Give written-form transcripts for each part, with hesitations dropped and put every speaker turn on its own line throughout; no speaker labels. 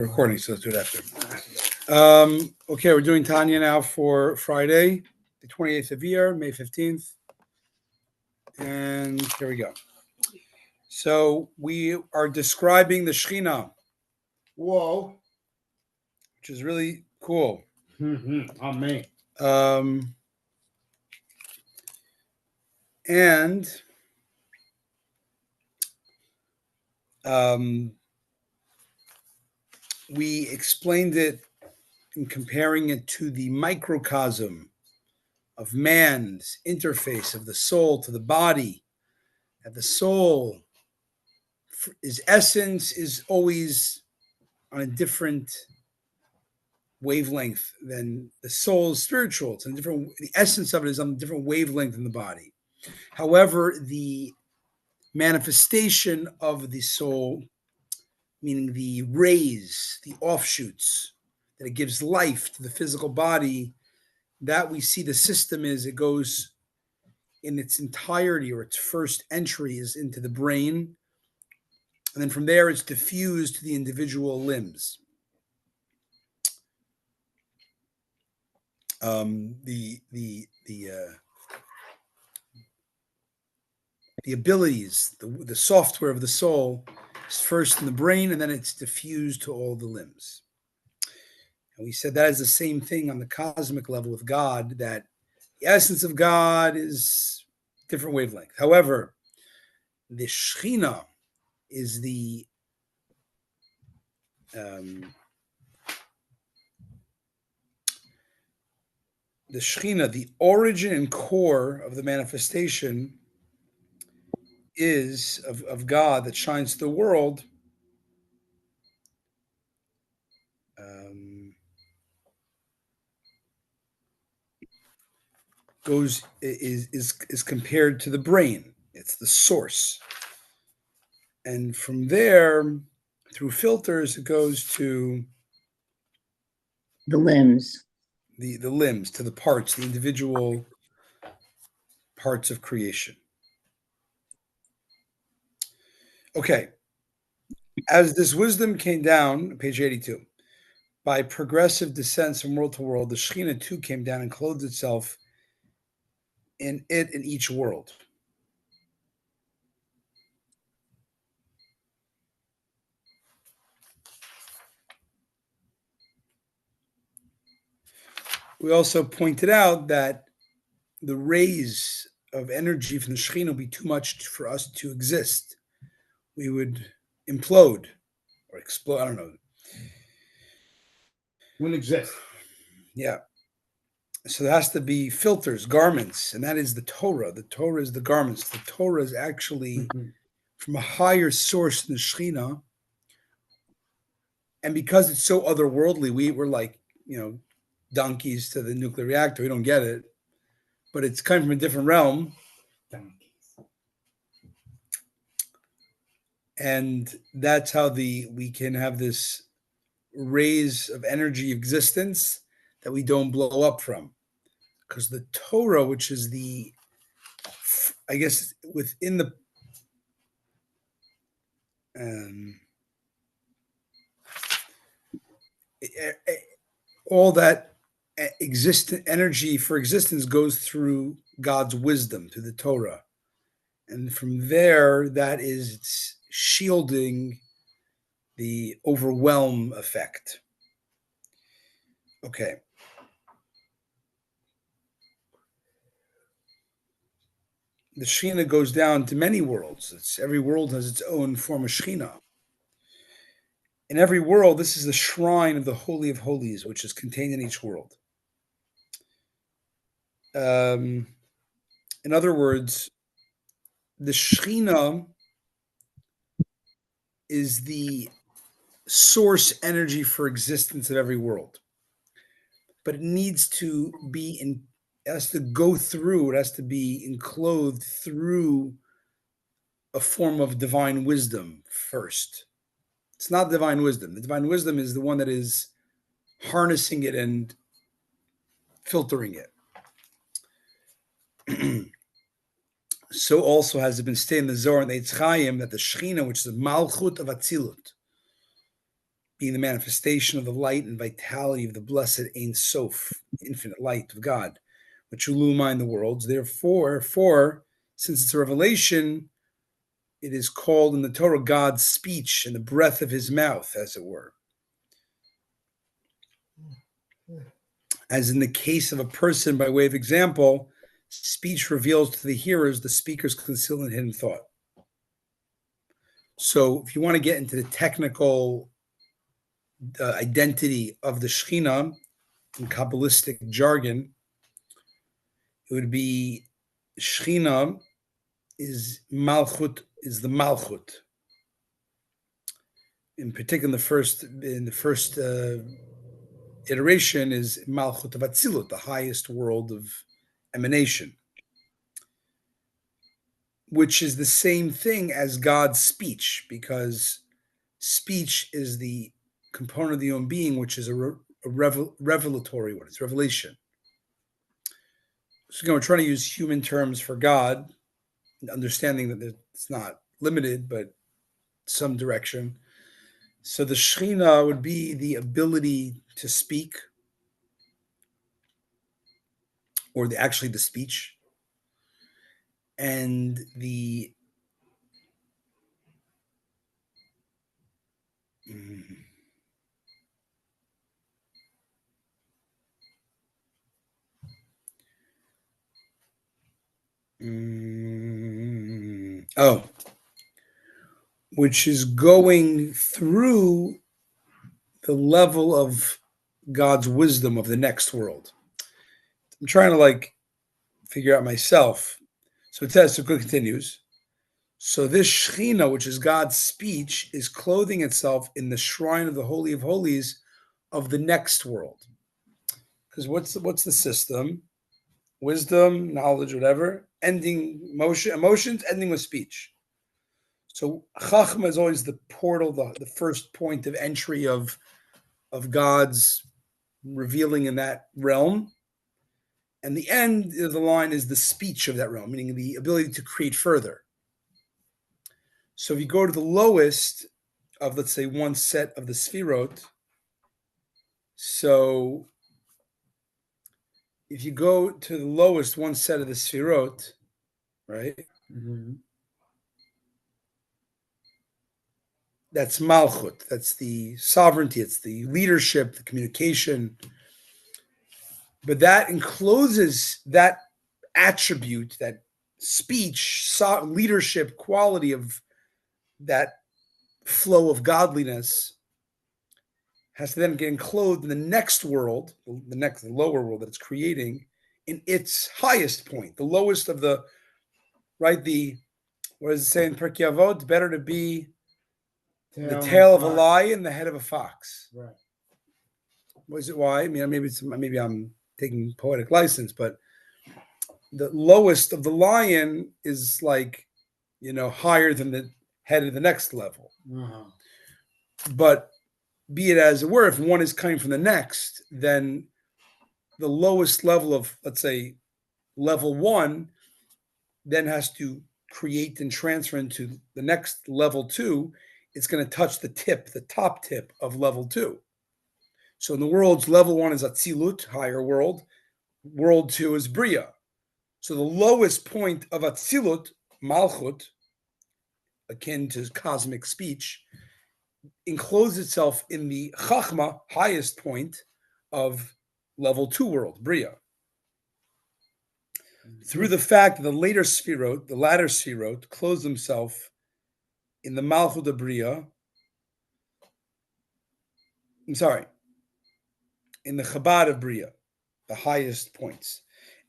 Recording, so let's do it after. Okay, we're doing Tanya now for Friday, the 28th of year, May 15th. And here we go. So we are describing the Shekhinah.
Whoa.
Which is really cool.
Amen.
And we explained it in comparing it to the microcosm of man's interface of the soul to the body. That the soul, his essence is always on a different wavelength than the soul's spiritual. It's a different, the essence of it is on a different wavelength than the body. However, the manifestation of the soul, meaning the rays, the offshoots, that it gives life to the physical body, that we see the system is it goes in its entirety, or its first entry is into the brain. And then from there, it's diffused to the individual limbs. The abilities, the software of the soul is first in the brain, and then it's diffused to all the limbs. And we said that is the same thing on the cosmic level with God, that the essence of God is different wavelength. However, the Shekhinah is the Shekhinah, the origin and core of the manifestation is of God that shines to the world. Is compared to the brain. It's the source, and from there, through filters, it goes to
the limbs,
the limbs, to the parts, the individual parts of creation. Okay, as this wisdom came down, page 82, by progressive descents from world to world, the Shekhinah too came down and clothed itself in each world. We also pointed out that the rays of energy from the Shekhinah would be too much for us to exist. We would implode or explode. I don't know.
Wouldn't exist.
Yeah. So there has to be filters, garments, and that is the Torah. The Torah is the garments. The Torah is actually from a higher source than the Shekhinah. And because it's so otherworldly, we're like, donkeys to the nuclear reactor. We don't get it. But it's coming from a different realm. And that's how we can have this rays of energy existence that we don't blow up from. Because the Torah, which is I guess within the all that energy for existence goes through God's wisdom, through the Torah. And from there, that is it's shielding the overwhelm effect. Okay. The Shekhinah goes down to many worlds. Every world has its own form of Shekhinah. In every world, this is the shrine of the Holy of Holies, which is contained in each world. In other words, the Shekhinah is the source energy for existence of every world. But it needs to be it has to go through, it has to be enclosed through a form of divine wisdom first. It's not divine wisdom. The divine wisdom is the one that is harnessing it and filtering it. So also has it been stated in the Zohar and the Eitz Chaim that the Shekhinah, which is the Malchut of Atzilut, being the manifestation of the light and vitality of the blessed Ein Sof, infinite light of God, which illumine the worlds. Therefore, since it's a revelation, it is called in the Torah God's speech and the breath of his mouth, as it were. As in the case of a person, by way of example, speech reveals to the hearers the speaker's concealed and hidden thought. So if you want to get into the technical identity of the Shekhinah in Kabbalistic jargon, it would be Shekhinah is Malchut, is the Malchut. In particular, in the first iteration is Malchut of Atzilut, the highest world of emanation, which is the same thing as God's speech, because speech is the component of the human being, which is a revelatory one. It's revelation. So again, we're trying to use human terms for God, understanding that it's not limited, but some direction. So the Shekhinah would be the ability to speak, or actually the speech, and the which is going through the level of God's wisdom of the next world. I'm trying to figure out myself. So it says, so it continues. So this Shekhinah, which is God's speech, is clothing itself in the shrine of the Holy of Holies of the next world. Because what's the system? Wisdom, knowledge, whatever, emotions, ending with speech. So Chachma is always the portal, the first point of entry of God's revealing in that realm. And the end of the line is the speech of that realm, meaning the ability to create further. So if you go to the lowest of, let's say, one set of the Sfirot, so if you go to the lowest one set of the Sfirot, right?
Mm-hmm.
That's Malchut. That's the sovereignty. It's the leadership, the communication. But that encloses that attribute, that speech, leadership quality of that flow of godliness has to then get enclosed in the next world, the lower world that it's creating, in its highest point, the lowest of the, right? What does it say in Pirkei Avot? Better to be the tail of a lion, the head of a fox.
Right.
Was it why? I mean, maybe I'm taking poetic license, but the lowest of the lion is higher than the head of the next level.
Uh-huh.
But be it as it were, if one is coming from the next, then the lowest level of, let's say, level one, then has to create and transfer into the next level two. It's going to touch the top tip of level two. So in the worlds, level one is Atzilut, higher world. World two is Bria. So the lowest point of Atzilut, Malchut, akin to cosmic speech, encloses itself in the Chachma, highest point of level two world, Bria. Through the fact that the latter Sfirot, close themselves in the Malchut of Bria, in the Chabad of Bria, the highest points.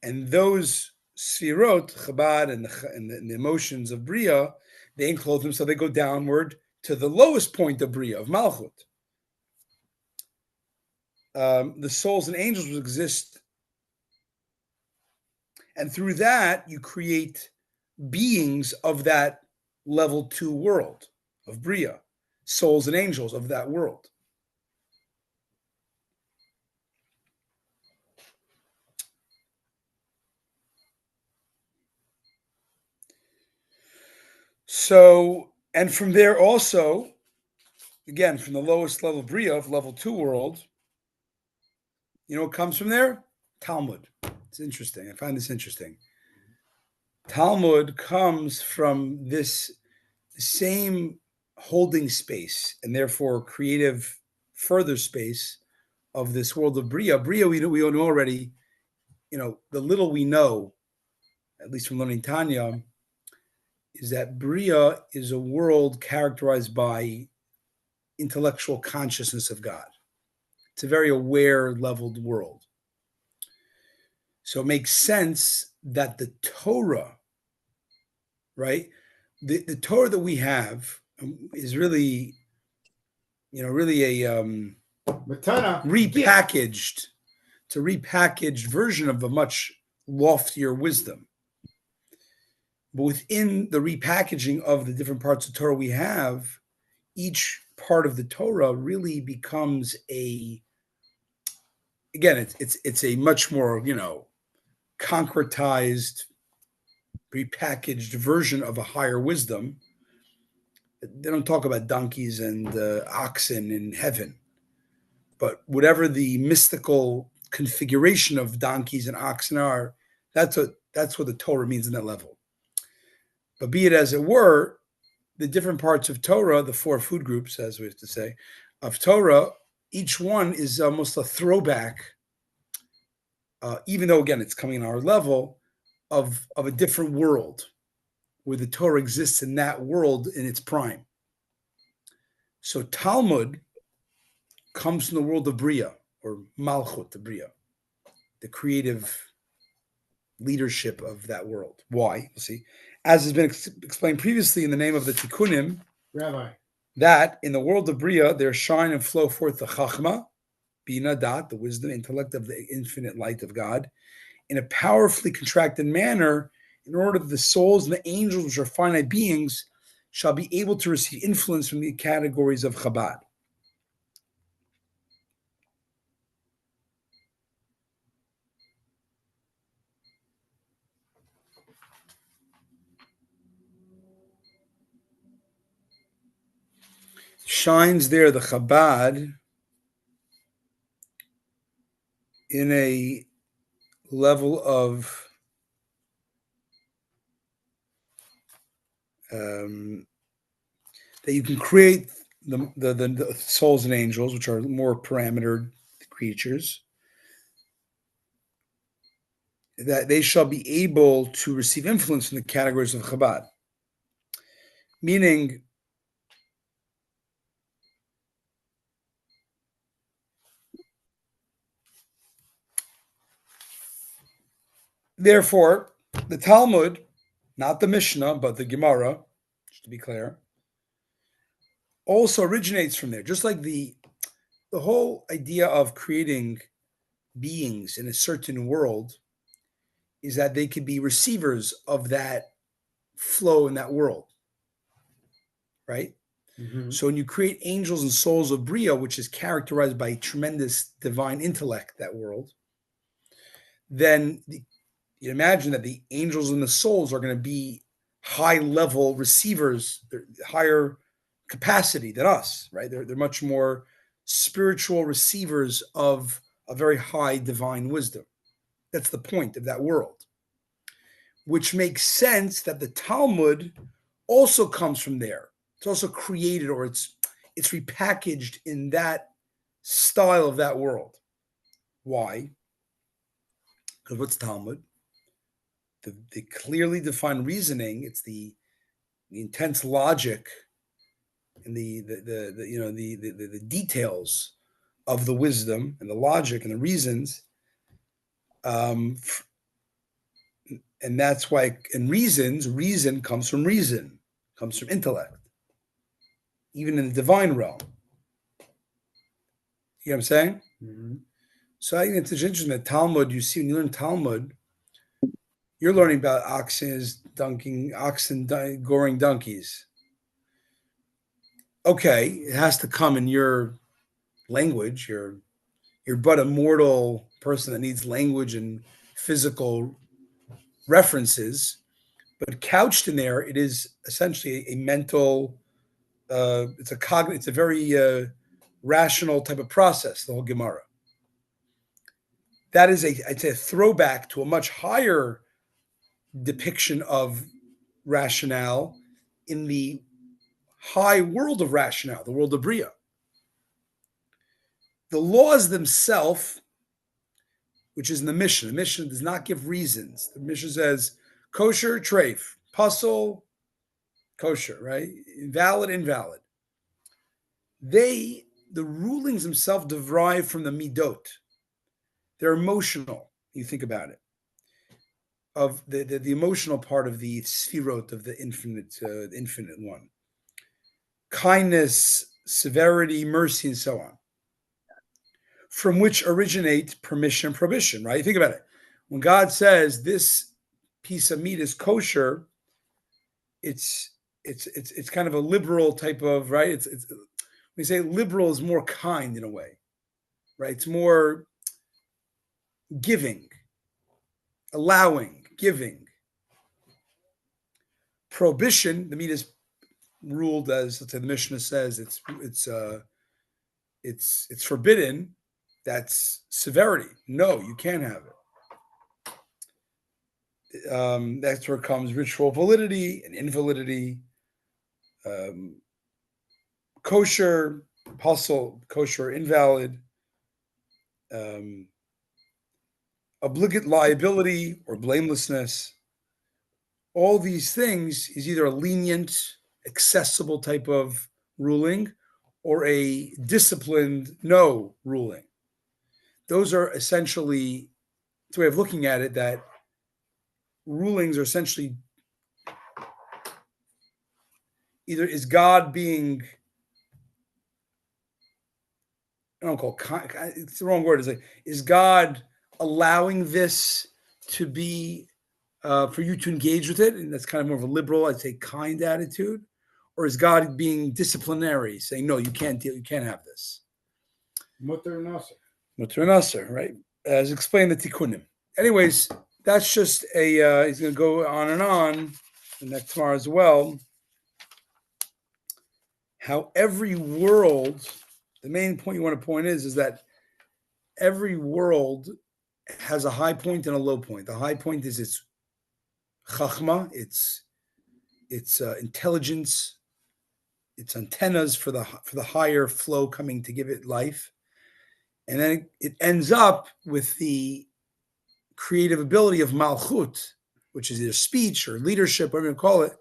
And those Sfirot, Chabad, and the emotions of Bria, they enclose them, so they go downward to the lowest point of Bria, of Malchut. The souls and angels will exist, and through that, you create beings of that level two world of Bria, souls and angels of that world. So, and from there also, again, from the lowest level Bria of level 2 world, you know what comes from there? Talmud. It's interesting. I find this interesting. Talmud comes from this same holding space and therefore creative further space of this world of Bria. Bria, we know already, the little we know, at least from learning Tanya, is that Bria is a world characterized by intellectual consciousness of God. It's a very aware, leveled world. So it makes sense that the Torah, right? The Torah that we have is really, really a repackaged. It's a repackaged version of a much loftier wisdom. But within the repackaging of the different parts of Torah we have, each part of the Torah really becomes it's a much more, concretized, repackaged version of a higher wisdom. They don't talk about donkeys and oxen in heaven, but whatever the mystical configuration of donkeys and oxen are, that's what the Torah means in that level. But be it as it were, the different parts of Torah, the 4 food groups, as we have to say, of Torah, each one is almost a throwback, even though, again, it's coming on our level, of a different world, where the Torah exists in that world in its prime. So Talmud comes from the world of Bria, or Malchut, the Bria, the creative leadership of that world. Why? We'll see. As has been explained previously in the name of the Tikkunim,
Rabbi,
that in the world of Bria, there shine and flow forth the Chachma, Bina, Dat, the wisdom, intellect of the infinite light of God, in a powerfully contracted manner, in order that the souls and the angels, which are finite beings, shall be able to receive influence from the categories of Chabad. Shines there the Chabad in a level of that you can create the souls and angels, which are more parametered creatures, that they shall be able to receive influence from the categories of Chabad. Meaning, therefore, the Talmud, not the Mishnah, but the Gemara, just to be clear, also originates from there. Just like the whole idea of creating beings in a certain world is that they could be receivers of that flow in that world, right?
Mm-hmm.
So when you create angels and souls of Bria, which is characterized by tremendous divine intellect, that world, then you imagine that the angels and the souls are going to be high-level receivers, they're higher capacity than us, right? They're much more spiritual receivers of a very high divine wisdom. That's the point of that world, which makes sense that the Talmud also comes from there. It's also created, or it's repackaged in that style of that world. Why? Because what's Talmud? The clearly defined reasoning. It's the intense logic and the details of the wisdom and the logic and the reasons. And that's why in reason comes from intellect, even in the divine realm. You know what I'm saying?
Mm-hmm.
So I think it's interesting that Talmud, you see, when you learn Talmud, you're learning about oxen goring donkeys. Okay, it has to come in your language. You're but a mortal person that needs language and physical references, but couched in there, it is essentially a mental it's a very rational type of process, the whole Gemara. That is I'd say a throwback to a much higher depiction of rationale in the high world of rationale, the world of Bria. The laws themselves, which is in the Mishnah does not give reasons. The Mishnah says kosher, treif, puzzle, kosher, right? Invalid. The rulings themselves derive from the midot. They're emotional. You think about it, of the emotional part of the sphirot of the infinite one. Kindness, severity, mercy, and so on. From which originate permission and prohibition, right? Think about it. When God says this piece of meat is kosher, it's kind of a liberal type of, right? It's when we say liberal is more kind in a way, right? It's more giving, allowing, giving. Prohibition, the meat is ruled as, let's say the Mishnah says, it's forbidden. That's severity. No, you can't have it. That's where comes ritual validity and invalidity. Kosher, puzzle, kosher, invalid. Obligate liability or blamelessness. All these things is either a lenient, accessible type of ruling or a disciplined no ruling. Those are essentially, it's a way of looking at it, that rulings are essentially either is God being, I don't call it, it's the wrong word. It's like, is God allowing this to be for you to engage with it? And that's kind of more of a liberal, I'd say, kind attitude. Or is God being disciplinary, saying, no, you can't have this?
Mutter Nasser.
Mutter Nasser, right? As explained the Tikkunim. Anyways, that's just he's going to go on and on, and that tomorrow as well. How every world, the main point you want to point is that every world has a high point and a low point. The high point is its chachma, its intelligence, its antennas for the higher flow coming to give it life. And then it ends up with the creative ability of malchut, which is either speech or leadership, whatever you call it.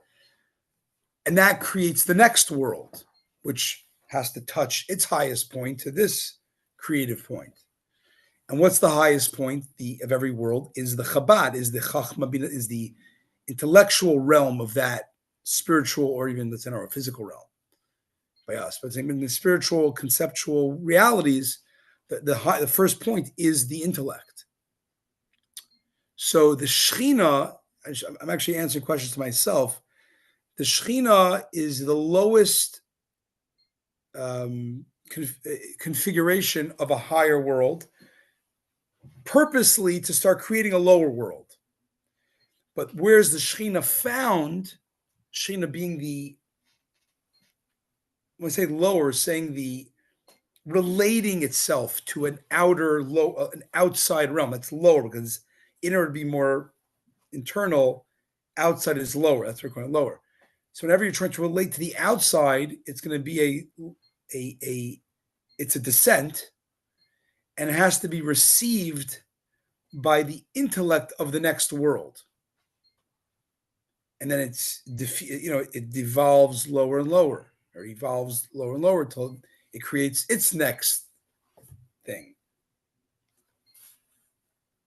And that creates the next world, which has to touch its highest point to this creative point. And what's the highest point of every world is the Chabad, is the Chachma, is the intellectual realm of that spiritual, or even that's in our physical realm by us. But in the spiritual, conceptual realities, the first point is the intellect. So the Shechina, I'm actually answering questions to myself. The Shechina is the lowest configuration of a higher world, purposely to start creating a lower world. But where's the Shechina found? Shechina being when I say lower, saying the relating itself to an outside realm. That's lower, because inner would be more internal, outside is lower. That's what we're calling lower. So whenever you're trying to relate to the outside, it's going to be it's a descent, and it has to be received by the intellect of the next world. And then it devolves lower and lower, or evolves lower and lower until it creates its next thing.